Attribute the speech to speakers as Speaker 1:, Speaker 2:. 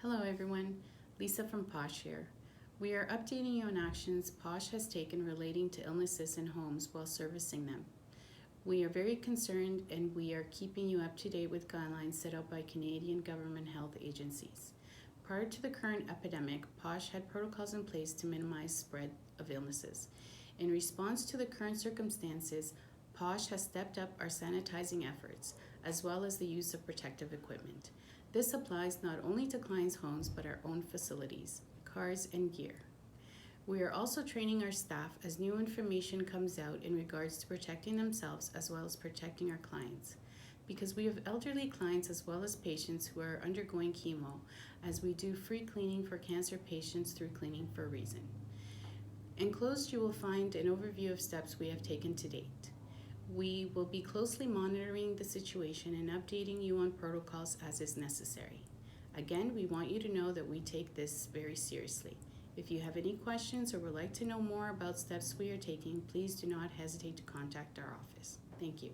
Speaker 1: Hello everyone, Lisa from POSH here. We are updating you on actions POSH has taken relating to illnesses in homes while servicing them. We are very concerned and we are keeping you up to date with guidelines set out by Canadian government health agencies. Prior to the current epidemic, POSH had protocols in place to minimize spread of illnesses. In response to the current circumstances, POSH has stepped up our sanitizing efforts, as well as the use of protective equipment. This applies not only to clients' homes, but our own facilities, cars, and gear. We are also training our staff as new information comes out in regards to protecting themselves as well as protecting our clients. Because we have elderly clients as well as patients who are undergoing chemo, as we do free cleaning for cancer patients through Cleaning for a Reason. Enclosed, you will find an overview of steps we have taken to date. We will be closely monitoring the situation and updating you on protocols as is necessary. Again, we want you to know that we take this very seriously. If you have any questions or would like to know more about steps we are taking, please do not hesitate to contact our office. Thank you.